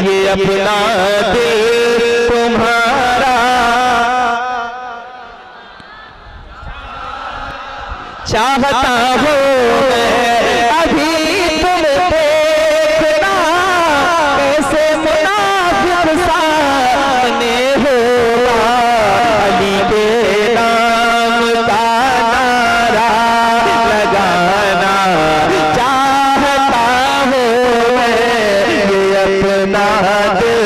ये अपना दिल तुम्हारा चाहता हूँ अभी तुम देखना कैसे मुनाफिक सामने होगा अली के नाम का नारा लगाना चाहता हूँ ये अपना दिल